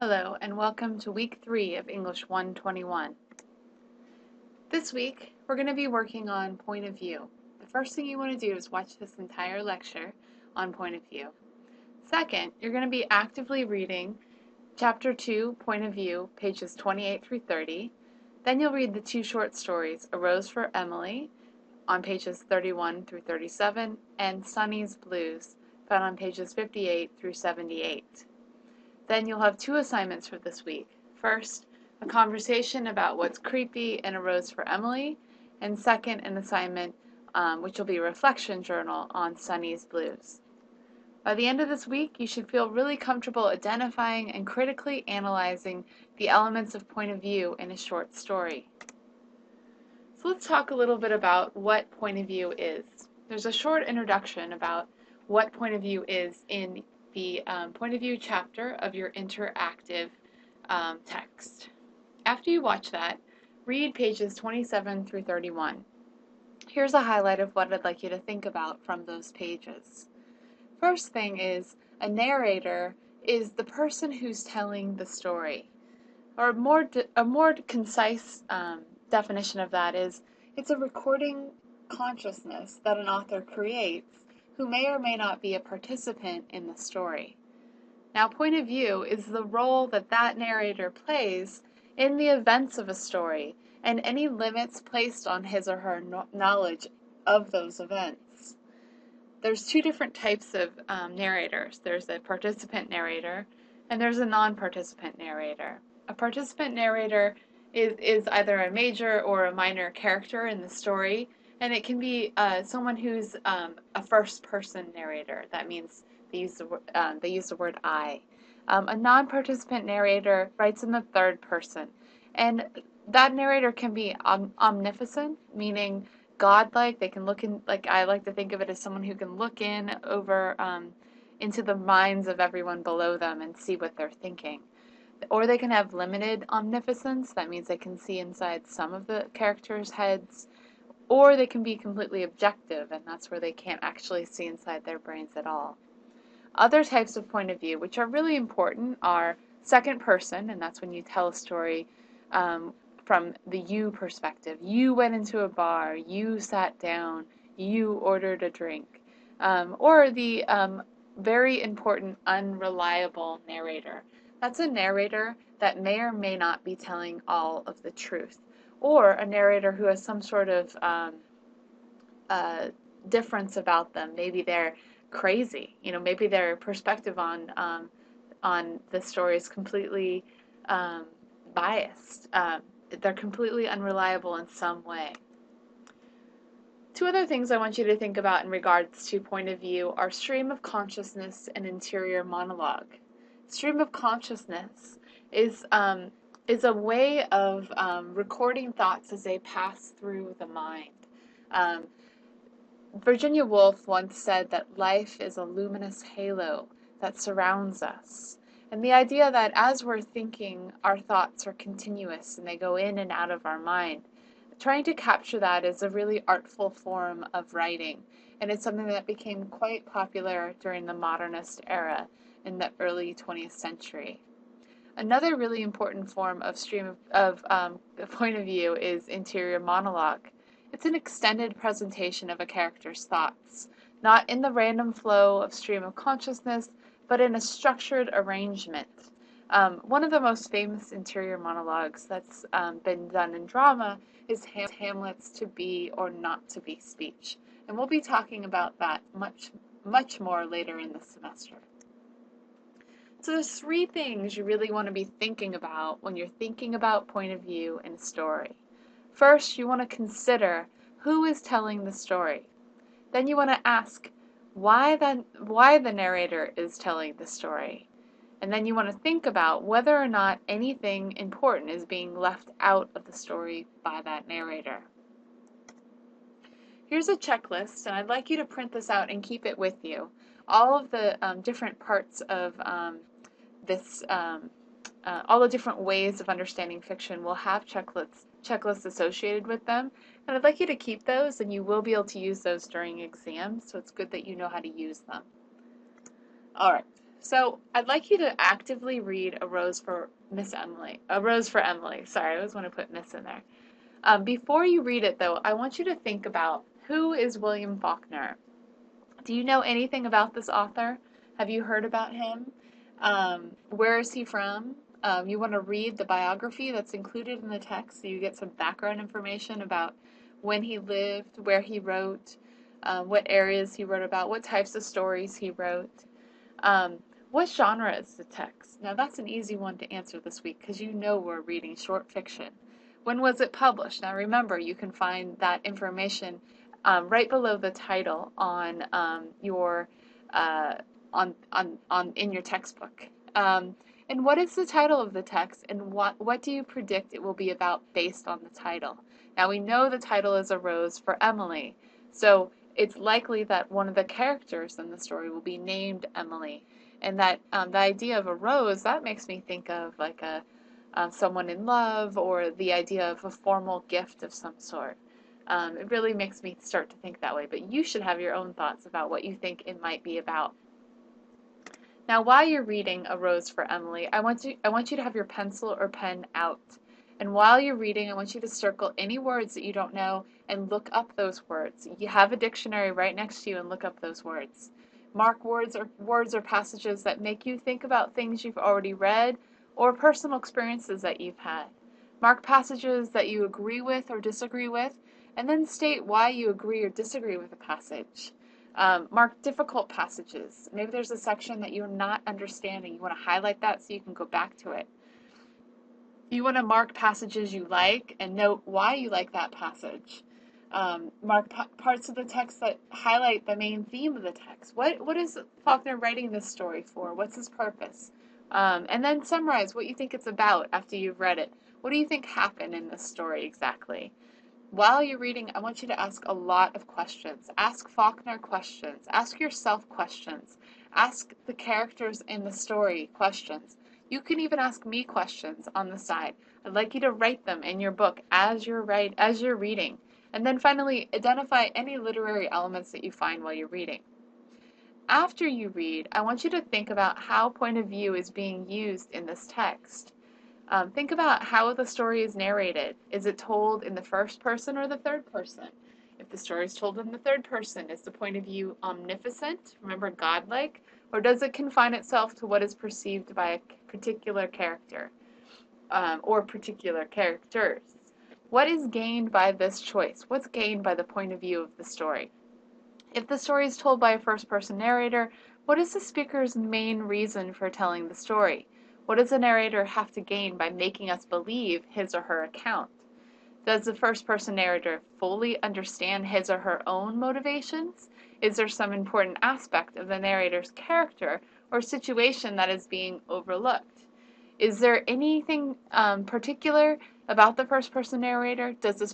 Hello, and welcome to week 3 of English 121. This week, we're going to be working on point of view. The first thing you want to do is watch this entire lecture on point of view. Second, you're going to be actively reading Chapter 2, Point of View, pages 28 through 30. Then you'll read the 2 short stories, A Rose for Emily, on pages 31 through 37, and Sunny's Blues, found on pages 58 through 78. Then you'll have 2 assignments for this week. First, a conversation about what's creepy in A Rose for Emily, and second, an assignment which will be a reflection journal on Sunny's Blues. By the end of this week, you should feel really comfortable identifying and critically analyzing the elements of point of view in a short story. So let's talk a little bit about what point of view is. There's a short introduction about what point of view is in the point of view chapter of your interactive text. After you watch that, read pages 27 through 31. Here's a highlight of what I'd like you to think about from those pages. First thing is, a narrator is the person who's telling the story. Or a more concise definition of that is, it's a recording consciousness that an author creates who may or may not be a participant in the story. Now, point of view is the role that that narrator plays in the events of a story and any limits placed on his or her knowledge of those events. There's 2 different types of narrators. There's a participant narrator and there's a non-participant narrator. A participant narrator is either a major or a minor character in the story, and it can be someone who's a first-person narrator. That means they use the word I. A non-participant narrator writes in the third person, and that narrator can be omnipotent, meaning godlike. They can look in, like I like to think of it as someone who can look in over into the minds of everyone below them and see what they're thinking. Or they can have limited omniscience. That means they can see inside some of the characters' heads. Or they can be completely objective, and that's where they can't actually see inside their brains at all. Other types of point of view, which are really important, are second person, and that's when you tell a story from the you perspective. You went into a bar, you sat down, you ordered a drink. Or the very important unreliable narrator. That's a narrator that may or may not be telling all of the truth, or a narrator who has some sort of difference about them. Maybe they're crazy. Maybe their perspective on the story is completely biased. They're completely unreliable in some way. 2 other things I want you to think about in regards to point of view are stream of consciousness and interior monologue. Stream of consciousness is a way of recording thoughts as they pass through the mind. Virginia Woolf once said that life is a luminous halo that surrounds us. And the idea that as we're thinking, our thoughts are continuous and they go in and out of our mind. Trying to capture that is a really artful form of writing, and it's something that became quite popular during the modernist era in the early 20th century. Another really important form of stream of point of view is interior monologue. It's an extended presentation of a character's thoughts, not in the random flow of stream of consciousness, but in a structured arrangement. One of the most famous interior monologues that's been done in drama is Hamlet's to be or not to be speech. And we'll be talking about that much more later in the semester. So there's 3 things you really want to be thinking about when you're thinking about point of view in a story. First, you want to consider who is telling the story. Then you want to ask why the narrator is telling the story. And then you want to think about whether or not anything important is being left out of the story by that narrator. Here's a checklist, and I'd like you to print this out and keep it with you. All of the different parts of all the different ways of understanding fiction will have checklists associated with them. And I'd like you to keep those, and you will be able to use those during exams, so it's good that you know how to use them. All right, So I'd like you to actively read A Rose for Miss Emily. A Rose for Emily. Sorry, I always want to put Miss in there. Before you read it, though, I want you to think about, who is William Faulkner? Do you know anything about this author? Have you heard about him? Where is he from? You want to read the biography that's included in the text so you get some background information about when he lived, where he wrote, what areas he wrote about, what types of stories he wrote. Um, what genre is the text? Now that's an easy one to answer this week because you know we're reading short fiction. When was it published? Now remember, you can find that information right below the title on your on in your textbook. And what is the title of the text, and what do you predict it will be about based on the title? Now we know the title is A Rose for Emily, so it's likely that one of the characters in the story will be named Emily, and that the idea of a rose, that makes me think of like a someone in love, or the idea of a formal gift of some sort. It really makes me start to think that way, but you should have your own thoughts about what you think it might be about. Now, while you're reading A Rose for Emily, I want you to have your pencil or pen out. And while you're reading, I want you to circle any words that you don't know and look up those words. You have a dictionary right next to you and look up those words. Mark words or passages that make you think about things you've already read or personal experiences that you've had. Mark passages that you agree with or disagree with, and then state why you agree or disagree with a passage. Mark difficult passages. Maybe there's a section that you're not understanding. You want to highlight that so you can go back to it. You want to mark passages you like and note why you like that passage. Mark parts of the text that highlight the main theme of the text. What is Faulkner writing this story for? What's his purpose? And then summarize what you think it's about after you've read it. What do you think happened in this story exactly? While you're reading, I want you to ask a lot of questions. Ask Faulkner questions. Ask yourself questions. Ask the characters in the story questions. You can even ask me questions on the side. I'd like you to write them in your book as you're reading. And then finally, identify any literary elements that you find while you're reading. After you read, I want you to think about how point of view is being used in this text. Think about how the story is narrated. Is it told in the first person or the third person? If the story is told in the third person, is the point of view omnipotent, remember godlike, or does it confine itself to what is perceived by a particular character or particular characters? What is gained by this choice? What's gained by the point of view of the story? If the story is told by a first-person narrator, what is the speaker's main reason for telling the story? What does the narrator have to gain by making us believe his or her account? Does the first-person narrator fully understand his or her own motivations? Is there some important aspect of the narrator's character or situation that is being overlooked? Is there anything particular about the first-person narrator? Does this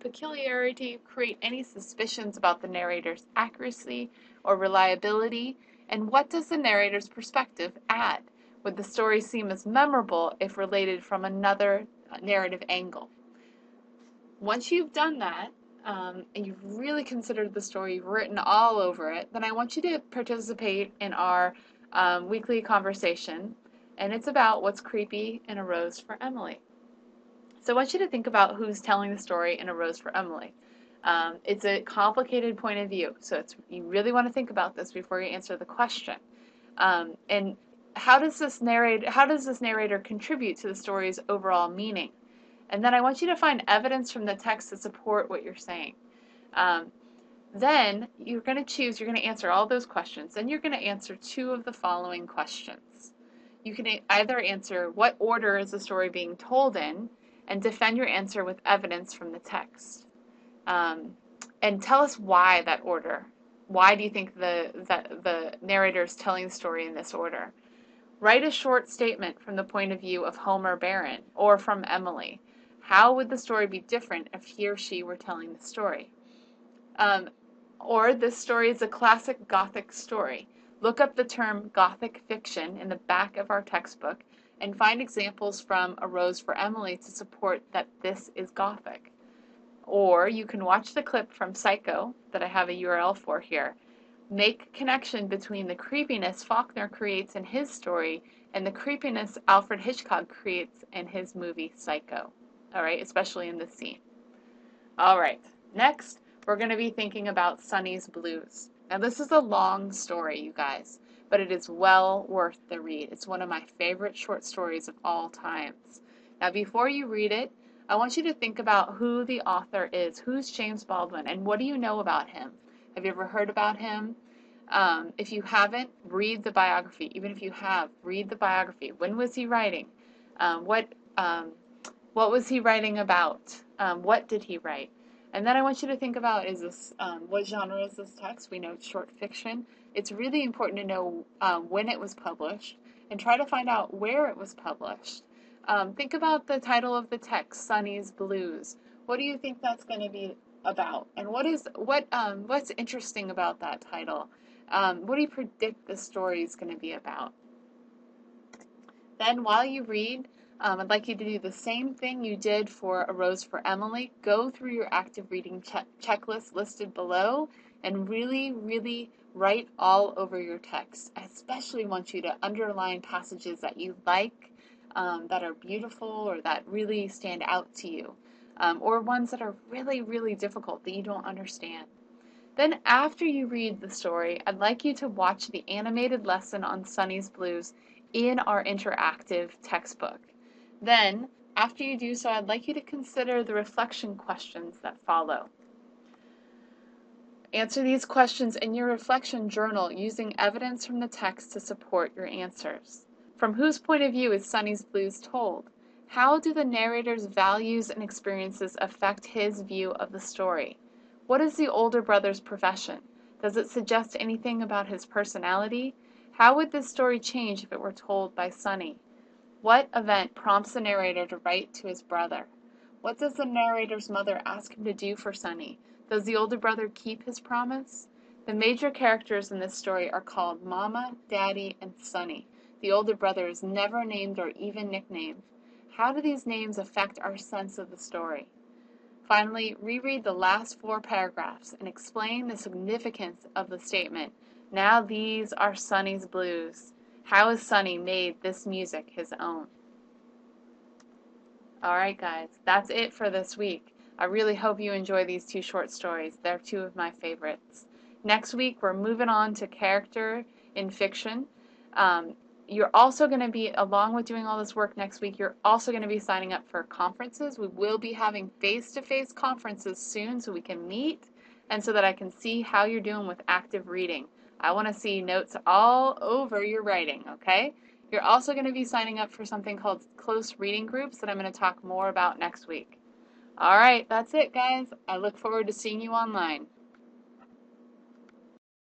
peculiarity create any suspicions about the narrator's accuracy or reliability? And what does the narrator's perspective add? Would the story seem as memorable if related from another narrative angle? Once you've done that, and you've really considered the story, you've written all over it, then I want you to participate in our weekly conversation, and it's about what's creepy in A Rose for Emily. So I want you to think about who's telling the story in A Rose for Emily. It's a complicated point of view, so you really want to think about this before you answer the question. And how does this narrator contribute to the story's overall meaning? And then I want you to find evidence from the text to support what you're saying. Then you're going to answer all those questions. Then you're going to answer two of the following questions. You can either answer what order is the story being told in, and defend your answer with evidence from the text. And tell us why that order. Why do you think the narrator is telling the story in this order? Write a short statement from the point of view of Homer Barron or from Emily. How would the story be different if he or she were telling the story? Or this story is a classic Gothic story. Look up the term Gothic fiction in the back of our textbook and find examples from A Rose for Emily to support that this is Gothic. Or you can watch the clip from Psycho that I have a URL for here. Make connection between the creepiness Faulkner creates in his story and the creepiness Alfred Hitchcock creates in his movie Psycho. All right, especially in this scene. All right, next we're going to be thinking about Sonny's Blues. Now this is a long story, you guys, but it is well worth the read. It's one of my favorite short stories of all times. Now before you read it, I want you to think about who the author is. Who's James Baldwin, and what do you know about him? Have you ever heard about him? If you haven't, read the biography. Even if you have, read the biography. When was he writing? What was he writing about? What did he write? And then I want you to think about, is this, what genre is this text? We know it's short fiction. It's really important to know when it was published and try to find out where it was published. Think about the title of the text, Sonny's Blues. What do you think that's going to be about? And what's interesting about that title? What do you predict the story is going to be about? Then while you read, I'd like you to do the same thing you did for A Rose for Emily. Go through your active reading checklist listed below and really, really write all over your text. I especially want you to underline passages that you like, that are beautiful or that really stand out to you, or ones that are really, really difficult that you don't understand. Then after you read the story, I'd like you to watch the animated lesson on Sonny's Blues in our interactive textbook. Then, after you do so, I'd like you to consider the reflection questions that follow. Answer these questions in your reflection journal using evidence from the text to support your answers. From whose point of view is Sonny's Blues told? How do the narrator's values and experiences affect his view of the story? What is the older brother's profession? Does it suggest anything about his personality? How would this story change if it were told by Sonny? What event prompts the narrator to write to his brother? What does the narrator's mother ask him to do for Sonny? Does the older brother keep his promise? The major characters in this story are called Mama, Daddy, and Sonny. The older brother is never named or even nicknamed. How do these names affect our sense of the story? Finally, reread the last 4 paragraphs and explain the significance of the statement, "Now these are Sonny's blues." How has Sonny made this music his own? Alright guys, that's it for this week. I really hope you enjoy these 2 short stories. They're 2 of my favorites. Next week we're moving on to character in fiction. You're also going to be, along with doing all this work next week, you're also going to be signing up for conferences. We will be having face-to-face conferences soon so we can meet and so that I can see how you're doing with active reading. I want to see notes all over your writing, okay? You're also going to be signing up for something called close reading groups that I'm going to talk more about next week. All right, that's it, guys. I look forward to seeing you online.